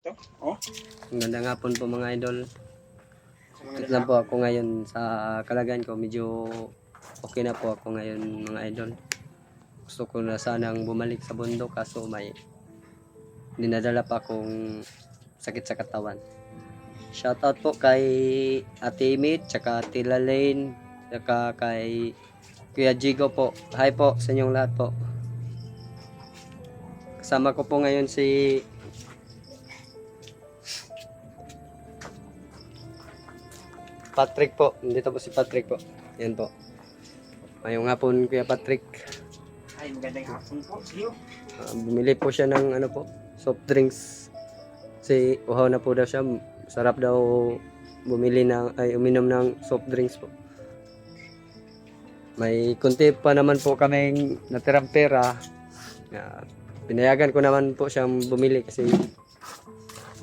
Ito? Oh? Magandang hapon po mga idol. Magandang Lang po ako ngayon sa kalagayan ko. Medyo okay na po ako ngayon mga idol. Gusto ko na sanang bumalik sa bundok kaso may dinadala pa akong sakit sa katawan. Shoutout po kay Ate Imit, tsaka Ate Lalaine, tsaka kay Kuya Jigo po. Hi po sa inyong lahat po. Kasama ko po ngayon si Patrick po. Nandito po si Patrick po. Yan po. Ngayong hapon Kuya Patrick. Ay, magandang hapon po. Siyo. Bumili po siya ng ano po, soft drinks. Kasi uhaw na po daw siya. Sarap daw uminom ng soft drinks po. May kunti pa naman po kaming natirang pera. Pinayagan ko naman po siyang bumili kasi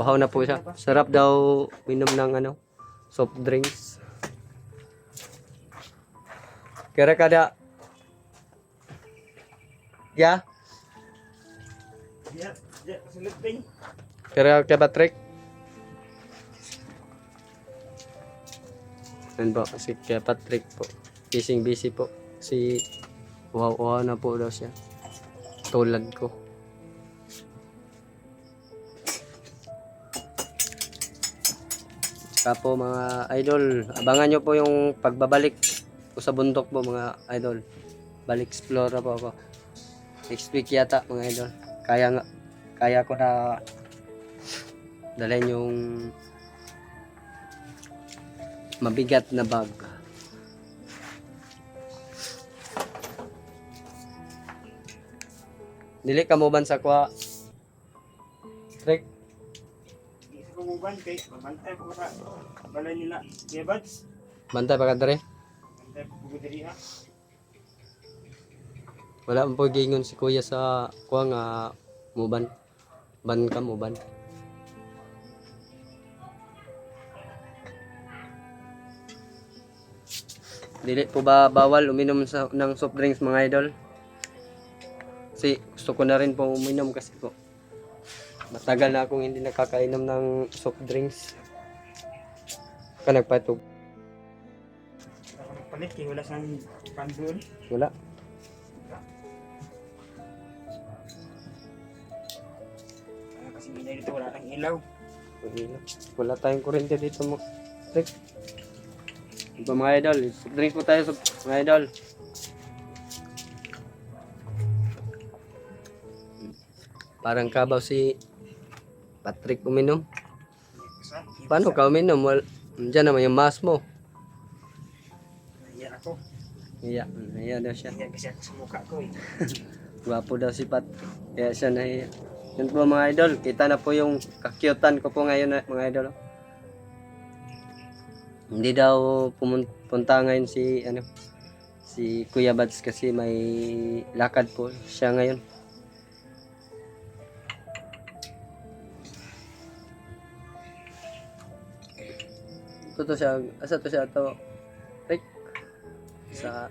uhaw na po siya. Sarap daw uminom ng ano, soft drinks. Kaya kada ya Yeah, sulit ba yun? Kaya Patrick. Yan po, si kaya Patrick po. Busy po. Si uhaw na po daw siya. Tulad ko. Saka po mga idol, abangan nyo po yung pagbabalik ko sa bundok po mga idol. Balik explore po ako. Next week yata mga idol. Kaya ko na dalhin yung mabigat na bag. Dili ka mo ban sa kwa Trick. Hindi sa kumuban kay mamantay po ka. Balay nila. Kaya bads? Bantay pa ka dere. Mamantay po po diri ha. Wala mo po gingon si kuya sa kwa nga muban. Ban ka muban. Dili po ba bawal uminom ng soft drinks mga idol? Kasi gusto ko na rin po uminom kasi po matagal na akong hindi nakakainom ng soft drinks. Ka nagpatog. Ako nagpalit kay wala sang pandun. Wala. Kasi minay dito wala nang ilaw. Wala tayong kuryente dito mo. Trick. Ito mga idol, soft drinks po tayo mga idol. Parang kabaw si Patrick uminom. Paano ka uminom? Diyan naman yung mask mo. Naiya ako. Iya daw siya. Naiya kasi ako sa mukha ko eh. Gwapo daw si Pat. Kaya siya nahiya. Yan po mga idol, kita na po yung kakyutan ko po ngayon mga idol. Hindi daw pumunta ngayon si Kuya Bads kasi may lakad po siya ngayon. Ito siya, asa to siya to? Rick? Sa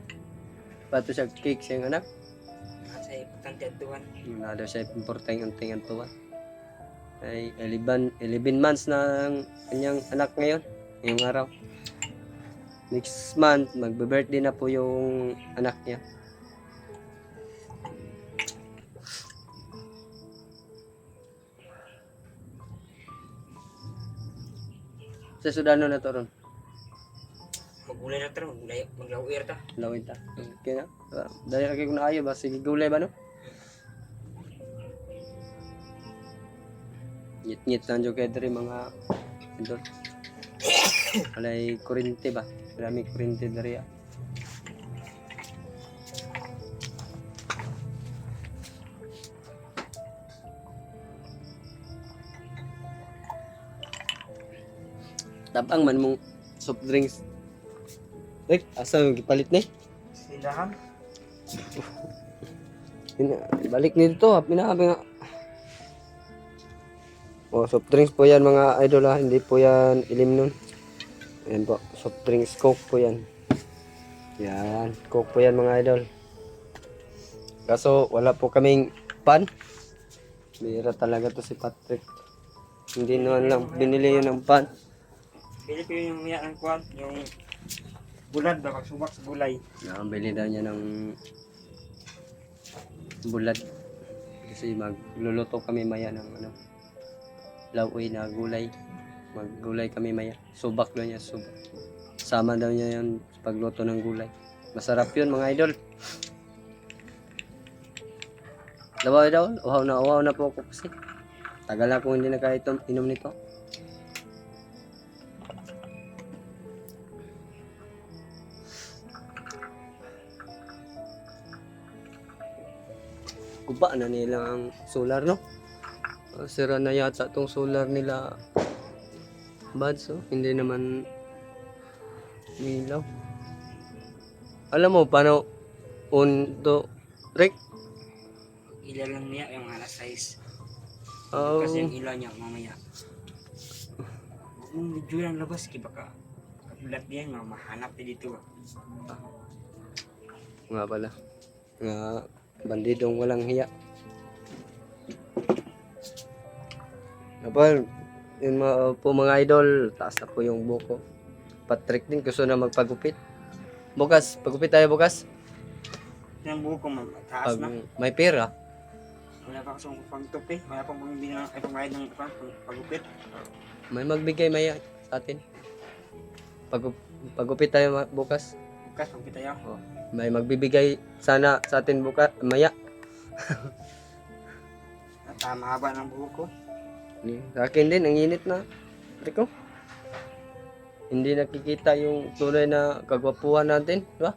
pato siya cake siyang anak. Sa importante ang tuwan. Nada siya importante ang tuwa. Ay 11 months na ang kanyang anak ngayon, ngayong araw. Next month, magbe-birthday na po yung anak niya. Sa Sudano na to ron. Magulay na tara, maglawir ta. Lawin ta. Okay na. Dahil lagi ko na ayo ba? Sige, gulay ba no? Ngit-ngit lang dyan kayo diri mga idol. Walay kurente ba? Marami kurente diri. Tabang man mong soft drinks. Rick, asa yung gipalit ni? Silahan. Balik nito, pinahabi nga. Oh, soft drinks po yan mga idol ha, hindi po yan ilim nun. Ayan po, soft drinks, coke po yan. Yan, coke po yan mga idol. Kaso wala po kaming pan. Bira talaga to si Patrick. Hindi naman lang binili yun ng pan. Bili ko yung miya ng kwan, yung bulad ba, pagsubak sa gulay. Nakabili daw niya ng bulad. Kasi magluluto kami maya ng ano, lauwi na gulay. Maggulay kami maya. Subak daw niya, subak. Sama daw niya yun sa pagluto ng gulay. Masarap yun mga idol. Daw, uhaw na po ako kasi. Tagal na akong hindi inom nito. Guba na nila ang solar, no? Sira na yata tong solar nila. Bads, oh. Hindi naman ilaw. Alam mo, paano to, Rick? Ilaw lang niya yung alas 6. Oh, Kasi yung ilaw niya mamaya. Kung medyo lang labas, baka kagulat yan, mahanap na dito. nga pala. Nga, bandidong walang hiya. Napal, yun po mga idol, taas na po yung buko. Patrick din, gusto na magpagupit. Bukas, pagupit tayo bukas. Yung buko, mataas Pag na. may pera, Wala pa kasong pangtupi, wala pang pangbayad ng pagupit. may magbigay maya sa atin. Pagupit tayo bukas. Bukas, pagupit tayo. Oh, may magbibigay sana sa atin bukas, maya. At mahaba ng buko. Sa akin din, ang init na. Rico. Hindi nakikita yung tunay na kagwapuhan natin, di ba?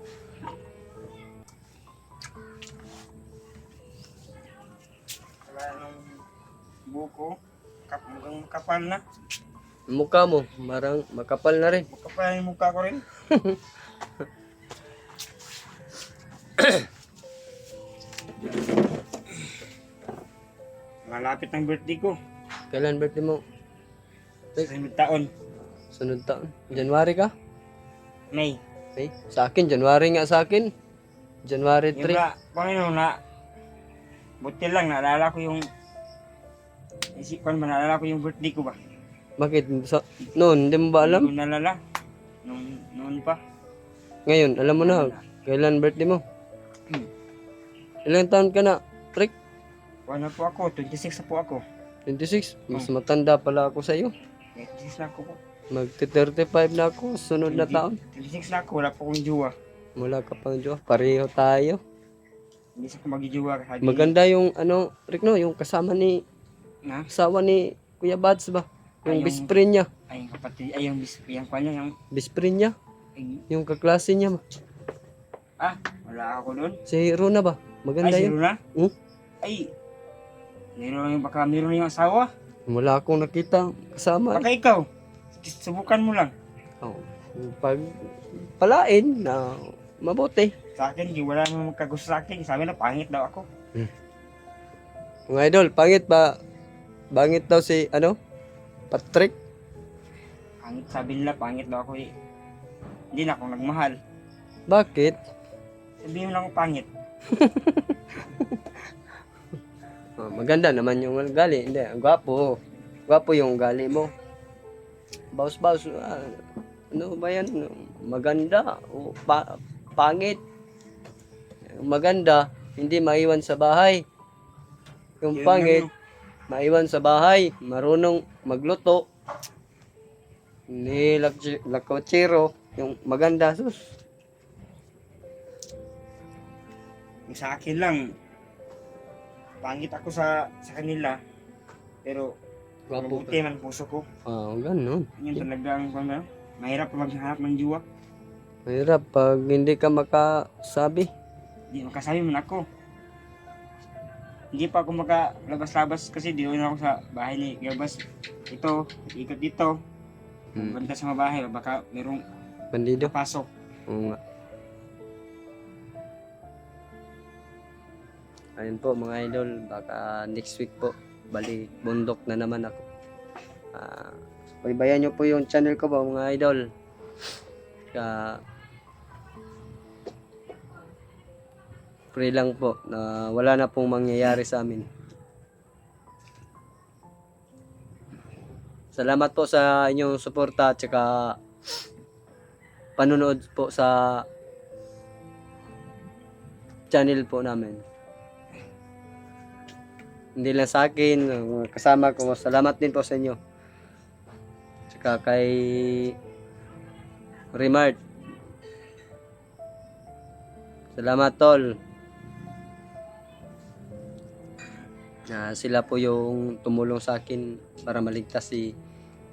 Wala nung buko, mukhang makapal na. Ang mukha mo, marang makapal na rin. Makapal yung mukha ko rin. Malapit ng birthday ko. Kailan birthday mo? Sa taon. Sunod taon. January ka? May. Okay. Sa akin, January nga sa akin. January Yung 3. ba, Panginoon na, buti lang, naalala ko yung, isipan ba, naalala ko yung birthday ko ba? Bakit? Noon, hindi mo ba alam? Hindi ko naalala. Noon pa. Ngayon, alam mo na. Kailan birthday mo? Ilang taon ka na? Rick? Ano po ako, 26 na po ako. 26? Mas matanda pala ako sa iyo. 26 na ako po. Magti-35 na ako. Sunod na taon. 26 na ako, wala po akong jowa. Wala ka pang jowa. Pareho tayo. Hindi sa ko magijowa. Maganda yung ano, Rick, no? Yung kasama ni, Na? asawa ni Kuya Bads ba? Yung Yung- best friend niya. Ay, yung kapatid, ay, yung kanya, yung, Best friend niya. ay, Yung kaklase niya ba? wala ako doon. Si Rona ba? Maganda Ay, yun. zero na? Hmm? Ay, baka meron na yung asawa. Wala akong nakita kasama. Baka ikaw, subukan mo lang. Oh, pag palain na mabuti. Sa akin, di wala namang magkagusto sa akin. Sabi na, pangit daw ako. Mga idol, pangit ba? Bangit daw si ano? Patrick. Pangit, sabi nila, pangit daw ako eh. Hindi na ako nagmahal. Bakit? Sabihin mo lang ako pangit. Oh, maganda naman yung ugali. Hindi, ang gwapo. Gwapo yung ugali mo. Baus-baus. Ano ba yan? Maganda. O, pangit. Maganda. Hindi maiwan sa bahay. Yung Yun pangit, yun. maiwan sa bahay. Marunong magluto. Hindi lakotsero. Yung maganda. Sus. Yung sa akin lang, pangit ako sa kanila. Pero, Gwapo mabuti man puso ko. Ah, ganun. Yun talagang, mahirap maghanap ng jowa. Mahirap pag hindi ka makasabi. Hindi makasabi man ako. Hindi pa ako makalabas-labas kasi di na ako sa bahay ni Gabas. Ito, ikot dito. Banda sa mga bahay, baka merong Bandido. pasok. Oo nga. Ayun po mga idol, baka next week po, balik bundok na naman ako. Pagbayan nyo po yung channel ko po mga idol. Pray lang po na wala na pong mangyayari sa amin. Salamat po sa inyong suporta at saka panonood po sa channel po namin. Hindi lang sa akin, mga kasama ko. Salamat din po sa inyo. Saka kay Remart. Salamat tol. Sila po yung tumulong sa akin para maligtas si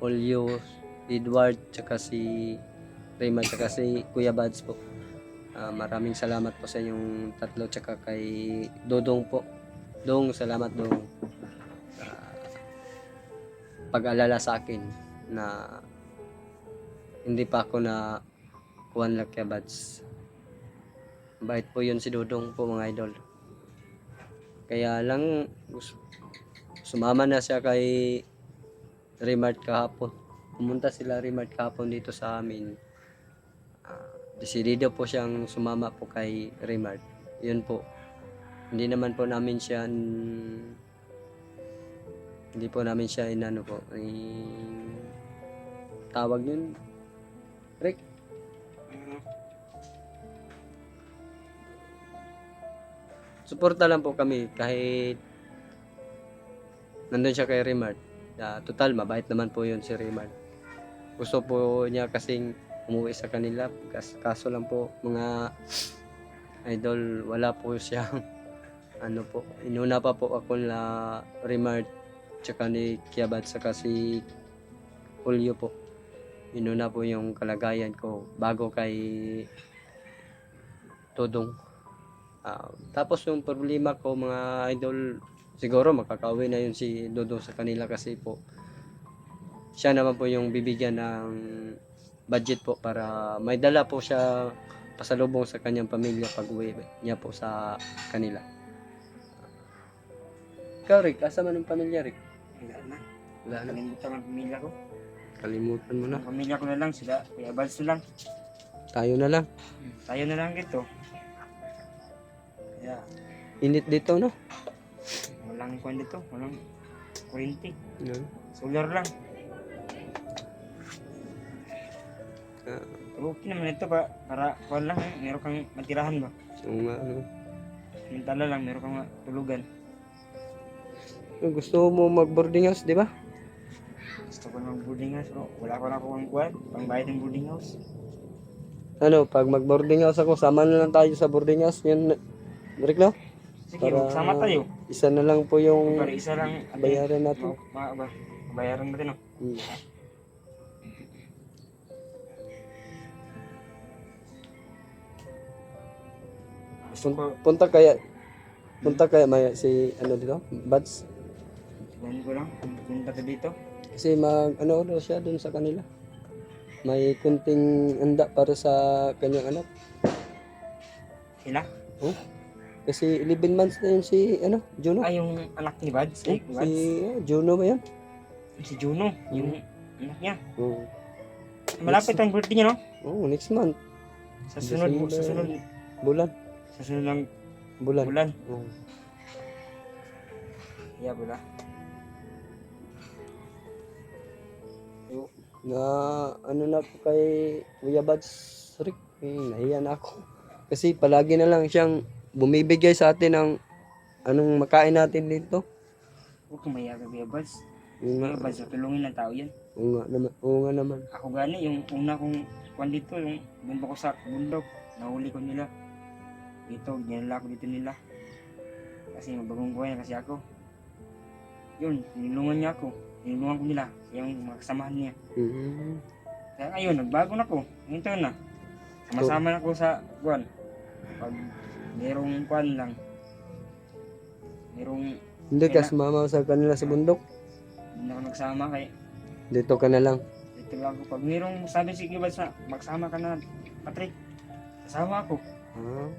Olio, Edward, tsaka si Raymond, tsaka si Kuya Bads po. Maraming salamat po sa inyong tatlo, tsaka kay Dodong po. Dong, salamat Dong. Pag-alala sa akin na hindi pa ako na kuhan lang kay Bads. Bait po yun si Dodong po mga idol. Kaya lang sumama na siya kay Remart kahapon. Pumunta sila Remart kahapon dito sa amin. Desidido po siyang sumama po kay Remart. Yun po. Hindi naman po namin siya hindi po namin siya inano po. Tawag yun. Rick. Suporta lang po kami kahit nandun siya kay Remart. Total, mabait naman po yun si Remart. Gusto po niya kasing umuwi sa kanila. Kaso lang po, mga idol, wala po siyang ano po. Inuna pa po ako na Remart tsaka ni Kiabat saka si Julio po. Inuna po yung kalagayan ko bago kay Todong. Tapos yung problema ko mga idol, siguro makakauwi na yun si Dodong sa kanila kasi po siya naman po yung bibigyan ng budget po para may dala po siya pasalubong sa kanyang pamilya pag uwi niya po sa kanila. Ikaw Rick, asa man ang pamilya Rick? Wala na. Wala na. Kalimutan ang pamilya ko. Kalimutan mo na. Ang pamilya ko na lang sila. Kuya Bads na lang. Tayo na lang. Tayo na lang dito. Kaya Init dito no? walang kwan dito. Walang kuryente. Yan. Solar lang. Ah, Pero okay naman ito ba? Para kwan lang. Meron kang matirahan ba? oo nga, ano. Mintala lang. Meron kang tulugan. Gusto mo mag-boarding house, di ba? Gusto ko ng boarding house. Pero wala ko na akong kwan. Pangbayad ng boarding house. Ano, pag mag-boarding house ako, sama na lang tayo sa boarding house. Yan, Rick, no? Sige, magsama tayo. Isa na lang po yung Para isa lang bayaran natin. Bayaran natin, no? Hmm. Gusto ko, Punta kaya maya si ano dito, Bads. tignan ko lang, punta ka dito. Kasi ano daw siya dun sa kanila. May kunting anda para sa kanyang anak. Sila? Oh? Kasi 11 months na yun si Juno. Ay, yung anak ni Bads. Oh, Eh, Bads. Juno ba yan? Si Juno, yung anak niya. Oh. Malapit ang birthday niya, no? Oh, next month. Sa sunod Bulan. ng Bulan. bulan. Oh. Yeah, bula. Na ano na po kay Kuya Bads Rick, nahiya na ako. Kasi palagi na lang siyang bumibigay sa atin ng anong makain natin dito. Huwag kang mayaga, Kuya Bads. Yung Kuya Bads, tulungin ng tao yan. Oo nga naman. Ako gani, yung una kong kwan dito, yung bumba ko sa bundok, nahuli ko nila. Dito, ginala ko dito nila. Kasi mabagong buhay na kasi ako. Yun, nilungan niya ako. Nilungan ko nila, yung mga kasamahan niya. Mm-hmm. Kaya ngayon, nagbago na ako. Ngayon taon na. Sama-sama na ako sa kwan. Pag merong kwan lang. Merong, Hindi ka sumama sa kanila sa bundok. hindi na ako nagsama kay Dito ka na lang. dito lang ako. Pag merong sabi si Kibad sa magsama ka na, Patrick. Kasama ako. Ah.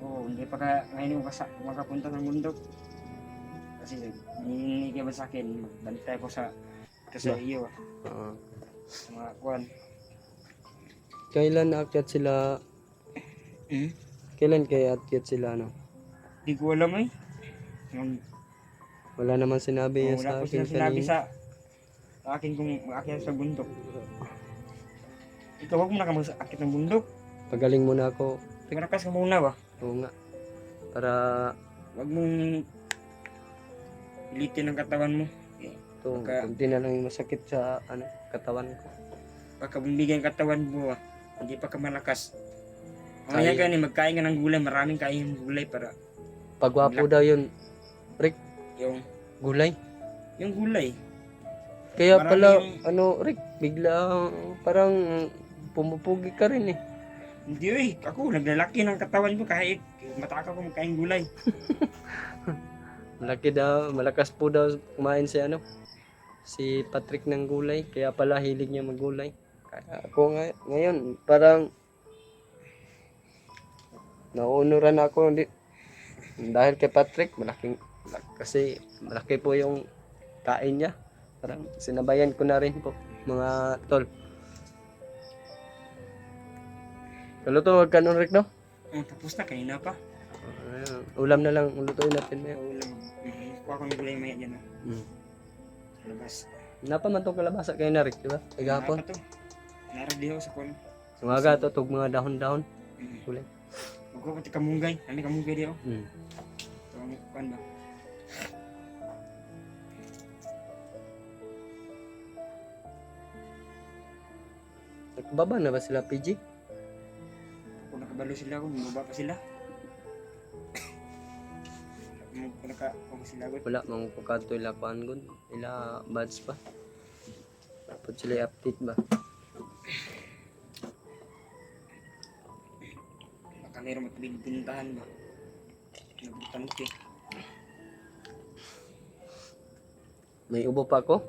Oo, hindi pa ka ngayon ko makapunta ng bundok. Kasi hindi Kibad sa akin, bantay ko sa ito sa iyo. Sa mga kwan. Kailan aakyat sila? Kailan kaya aakyat sila Hindi ko alam eh. Yung, Wala naman sinabi yan wala sa ko akin sinabi kanina. sa sa akin kung maakyat sa bundok. Ikaw, huwag mo na ka mag-akit ng bundok. Pagaling muna ako. Tigarakas ka muna ba? Oo nga. Para Huwag mong pilitin ang katawan mo. ito, Baka- kunti na lang yung masakit sa katawan ko. Baka bumigay ang katawan mo, hindi pa ka malakas. Kaya- Mamaya ka ni magkain ka ng gulay, maraming kain ng gulay para Pagwapo daw yun, yung gulay. gulay. Kaya Marami pala, yung- Rick, bigla parang pumupugi ka rin eh. Hindi ako naglalaki ng katawan ko kahit mataka ko magkain gulay. Malaki daw, malakas po daw kumain si Patrick ng gulay. Kaya pala hilig niya maggulay. Kaya ako ngayon, parang nauunuran ako dahil kay Patrick, kasi malaki po yung kain niya. Parang sinabayan ko na rin po, mga tol. Kaluto, wag ka nun, Rick, no? Tapos na, kanina pa. Ulam na lang, ulutuin natin na Ulam. Kuha ko ng gulay maya dyan. Sa labas. Napaman tong kalabasa kayo na, Rick, di ba? Kagapon. Nara to. Nara diho sa kon. Umaga to, tug mga dahon-dahon. Gulay. Magkuha pati kamunggay. Ano kamunggay diho? Mm. Ito ang kuhan ba? Nagbaba na ba sila, PG? Kung nakabalo sila, kung bumaba pa sila. Kung naka sila agad. Wala, mga kukato ila kuhan gud. Ila buds pa. Dapat sila update ba? Baka mayroon magpintahan ba? Nabutan ko eh. May ubo pa ako.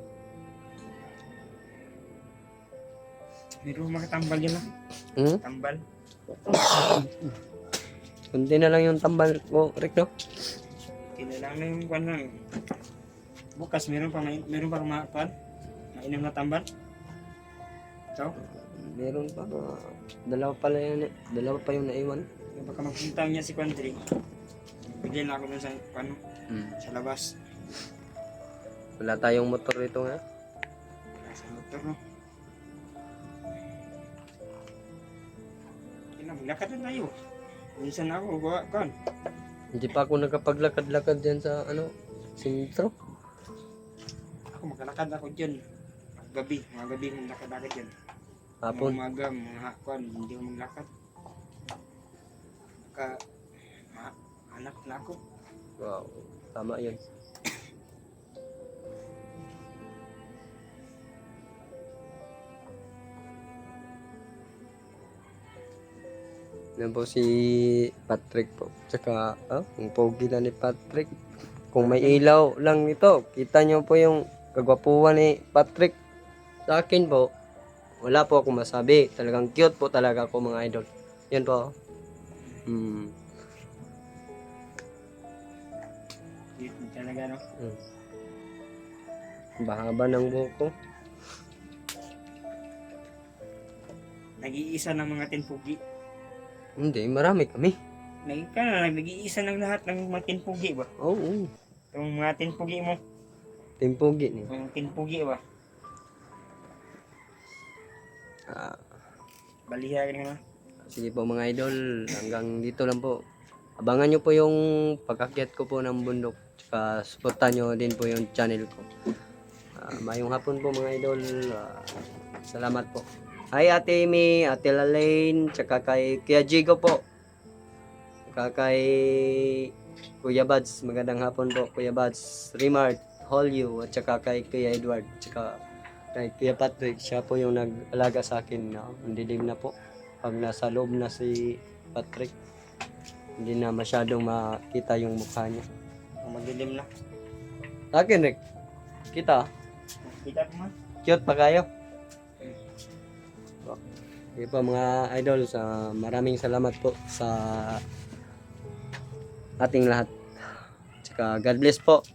Mayroon makatambal yun Hmm? Tambal. Kundi na lang yung tambal ko, Rick, no? Kailangan na yung kuhan lang. Bukas meron pa mga kuhan. Mainam na tambal. Ito. Meron pa. Dalawa pa yung naiwan. Baka magpunta niya si Quandri. Bigyan na ako dun sa kuhan, sa labas. Wala tayong motor dito nga. Sa motor no. Maglakad na tayo. Minsan ako, kuhan. Hindi pa ako nakapaglakad-lakad dyan sa sentro. Ako maglalakad ako dyan. Mga gabi maglakad-lakad dyan. Hapon. Mga umaga, mga kuhan, hindi ko maglakad. Baka, anak na ako. Wow. Tama yun. Yan po si Patrick po. Tsaka, ang pogi na ni Patrick. Kung may ilaw lang ito, kita nyo po yung kagwapuan ni Patrick. Sa akin po, wala po akong masabi. Talagang cute po talaga ako mga idol. Yan po. Cute talaga no. Bahaba ng buhok ko. Nag-iisa ng mga tinpugi. Hindi, marami kami. Nag-iisa ng lahat ng mga tinpugi ba? Oo. Yung mga tinpugi mo. Timpogi niya. Yung tinpugi ba? Baliha ka na. Sige po mga idol, hanggang dito lang po. Abangan nyo po yung pagkakyat ko po ng bundok. Tsaka supportan nyo din po yung channel ko. Mayong hapon po mga idol. Salamat po. Hi Ate Amy, Ate Lalaine, tsaka kay Kuya Jigo po. Tsaka kay Kuya Bads, magandang hapon po Kuya Bads. Remart, Holyu, at tsaka kay Kuya Edward, tsaka kay Kuya Patrick. Siya po yung nag-alaga sa akin. Ang dilim na po. Pag nasa loob na si Patrick, hindi na masyadong makita yung mukha niya. Madilim na. Sa akin, Rick, kita, Kita po man. cute pa kayo. Okay po mga idol, maraming salamat po sa ating lahat. Tsaka God bless po.